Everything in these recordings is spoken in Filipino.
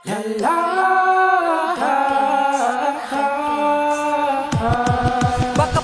Baka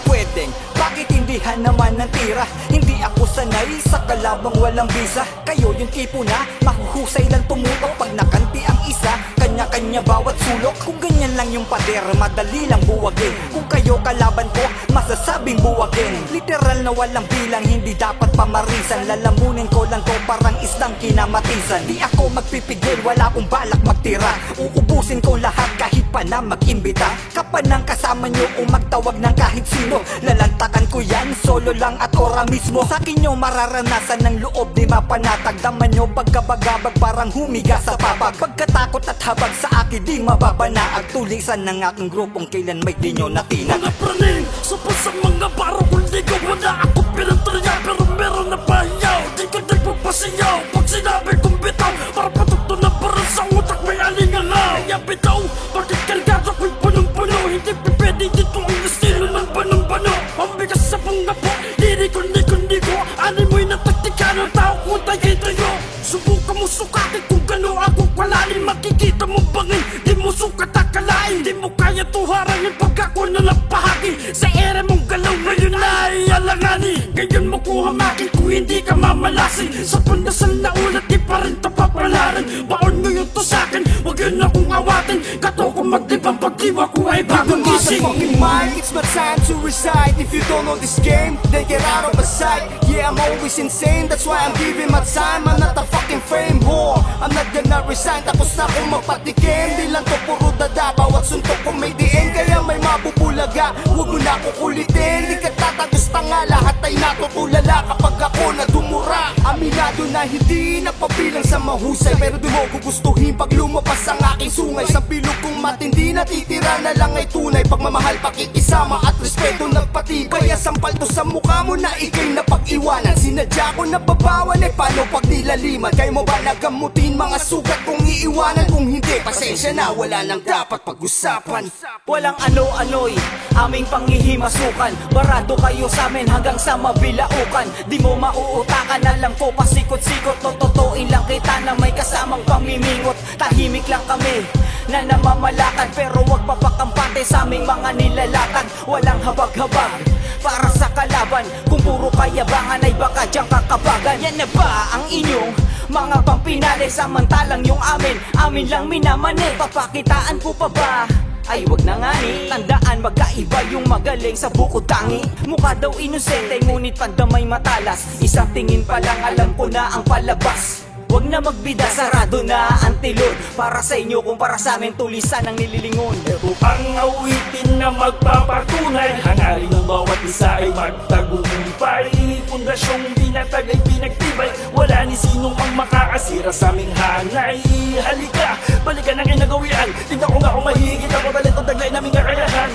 pwedeng pakitindihan naman ng tira. Hindi ako sanay sa kalabang walang bisa. Kayo yung tipo na mahuhusay lang tumutok pag nakanti ang isa. Kanya-kanya bawat sulok. Kung ganyan lang yung pader, madali lang buwagin. Kung kayo kalaban ko, masasabing buwagin. Literal na walang bilang, hindi dapat pamarisan. Lalamunin ko lang to parang isang kinamatisan. Di ako magpipigil, wala akong balak magtira. Uubusin ko lahat kahit pa na mag-imbita. Kapanang kasama nyo o magtawag ng kahit sino. Lalantakan ko yan, solo lang at ora mismo. Sa akin nyo mararanasan ng loob di mapanatag. Daman nyo pagkabagabag parang humiga sa papag. Pagkatakot at habag sa akin di mababanaag. Tulisan ng aking grupong kailan may di nyo natinag. Mga praning, supos sa mga baro. Kung di ko wala ako pinantarya, pero meron na pahiyaw. Di ko nagpapasiyaw pag sinabi kong bitaw. Para patugto na parang sa utak may alingangaw. Kaya bitaw, bakit kalgado ko'y punong-puno. Hindi pipwede dito ang estilo ng banong-bano. Ang bigas sa bunga po, liliko-liko-liko. Ani mo'y nataktika ng tao kung tayo-tayo. Subukan mo sukatin kung gano'n ako kalalim. Makikita mo bangin, di mo sukat akalain. Di mo kaya tuharangin pag ako na napahagi. Sa ere mong galaw ngayon na ialangani. Ngayon mo ko hamakin kung hindi ka mamalasin. Sa pandasal na ulat di pa rin tapapalaran. Baon mo yun to sa'kin, wag yun akong awatin. Kato ko magdibang pagdiwa ko ay bagong gising. Motherfucking mind, it's my time to reside. If you don't know this game, then get out of my sight. Yeah, I'm always insane, that's why I'm giving my time. I'm not a fucking fame whore, I'm not gonna resign. Tapos na akong magpatikim, di lang to puro dada. Bawat suntok ko may diin, kaya may mabubulaga. Huwag mo na kukulitin, di ka tatagos tanga. Lahat ay natutulala kapag ako na dumura. Aminado na hindi napabilang sa mahusay, pero di mo gugustuhin pag lumapas ang aking sungay. Sa bilog kong matindi, natitira na lang ay tunay. Pagmamahal, pakikisama at respeto nagpatibay. Kaya sampal to sa mukha mo na ikay napag-iwanan. Sinadya ko nababawan, eh paano pag nilaliman? Kayo mo ba nagamutin mga sugat kung iiwanan? Kung hindi, pasensya na, wala nang dapat pag-usapan. Walang ano-ano'y aming panghihimasukan. Barado kayo sa amin hanggang sa mabilaukan. Di mo mauutakan, alam ko pasikot-sikot. Tototoin lang kita na may kasamang pamimingot. Tahimik lang kami na namamalakan, pero wag papakampante sa aming mga nilalakad. Walang habag-habag para sa kalaban. Kung puro kayabangan ay baka diyang kakabagan. Yan na ba ang inyong mga pampinali? Samantalang yung amin lang minamani. Papakitaan ko pa ba? Ay wag na nga ni. Tandaan magkaiba yung magaling sa bukod tangi. Mukha daw inosente ngunit pandamay matalas. Isang tingin pa lang alam ko na ang palabas. Huwag na magbida, sarado na ang tilod. Para sa inyo kung para sa amin, tulisan ang nililingon. Ito ang awitin na magpapatunay. Hangarin ng bawat isa ay magtagumpay. Pundasyong binatag ay pinagtibay. Wala ni sinong ang makakasira sa aming hanay. Halika, balikan ang inagawian. Tingnan ko nga kung mahigit ako talentong taglay naming kakayahan.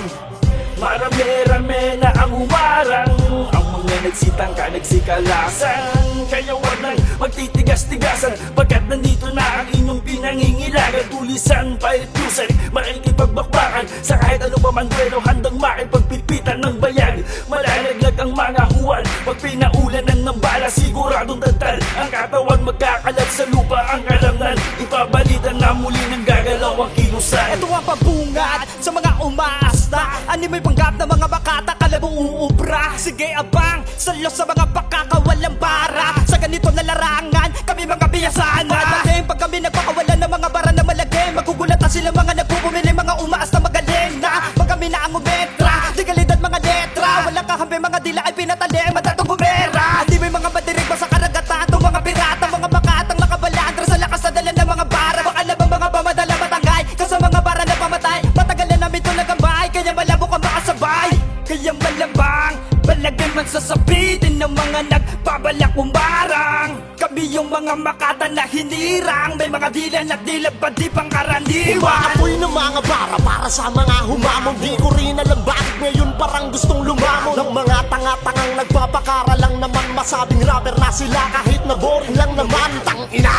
Marami-rami na ang humarang. Ang mga nagsitang ka, nagsikalasan. Kaya wag nang magtitigas-tigasan. Pagkat nandito na ang inyong pinangingilagan. Tulisan, paitusan, makikipagbakbakan. Sa kahit ano pa man duelo, handang makipagpipitan ng bayan. Malalaglag ang mga huwan. Pag pinaulanan ng bala, siguradong tantad. Ang katawan magkakalat sa lupa ang kalamnan. Ipabalitan na muli ng gagalaw ang kilusan. Ito ang pabungat sa mga umaasta. Ani may panggap na mga bakata, kalabong uubra. Sige abang, salo sa mga pakakawalang bara. Sa ganito na larangan, kami mga biyasaan. Madaling pag kami nagpakawalan ng mga bara na malagim. Magugulatan sila mga nagpupumili, mga umaas na magaling na. Pag kami na ang umetra, di kalidad mga letra. Walang kahambi, mga dila ay pinatalim, matatong gumera. Di may mga madirig sa karagatan, itong mga pirata, mga bakatang nakabalandra sa lakas na dala ng mga bara. Baka na bang mga pamadala matangay, kasi mga bara na pamatay. Matagal na namin ito nagambay, kaya malabo ka makasabay. Kaya malabang, balagay man sasabitin ng mga nagbabalak umbarang. Kami yung mga makata na hinirang. May mga dilan at dilan pa di pang karaniwan. Umaapoy ng mga bara para sa mga humamon. Di ko rin alam bakit ngayon parang gustong lumamon. Ng mga tanga-tangang nagpapakara lang naman. Masabing rapper na sila kahit na boring lang naman. Tangina!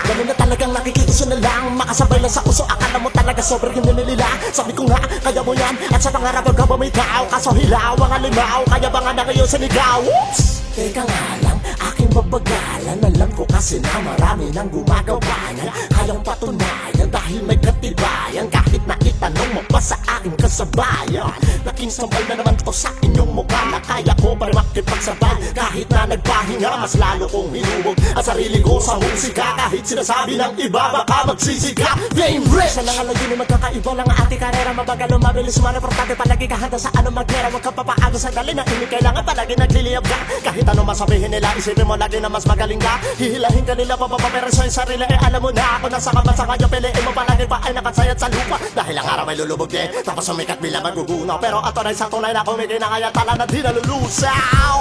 Ganun na talagang nakikiuso na lang. Makasabay lang sa uso, akala mo talaga sobrang yun nila. Sabi ko nga, kaya mo yan. At sa pangarap ka ba may tao? Kaso hilaw ang alimaw, kaya ba nga na ngayon sinigaw? Oops! Teka nga lang, aking mabagalan. Alam ko kasi na marami nang gumagawa niyan. Kayang patunayan dahil may katibayan. Kahit na itanong mo pa sa aking kasabayan, naging sambal na naman to sa inyong mukha. Na kaya ko pa rin makipagsabay kahit na nagpahinga. Mas lalo kong hinubog ang sarili ko sa musika. Kahit sinasabi ng iba baka magsisika. Fame rich! Sa nangalan yun ay magkakaiba lang ang ating karera. Mabagal o mabilis man, importante palagi ka handa sa anong magnera. Huwag kang papaago sa dali na hindi kailangan palagi nagliliyab ka. Kahit ano masabihin nila, isipin mo lagi na mas magaling ka. Hihilahin ka nila papapapera sa sarili. Eh alam mo na ako nasa kabansa kanya. Piliin mo palagi pa ay nakasayat sa lupa. Dahil ang araw ay lulubog din, tapos sumikat bilang maguguna. Pero ato na isang tunay na kumikina kaya tala na di nalulusaw.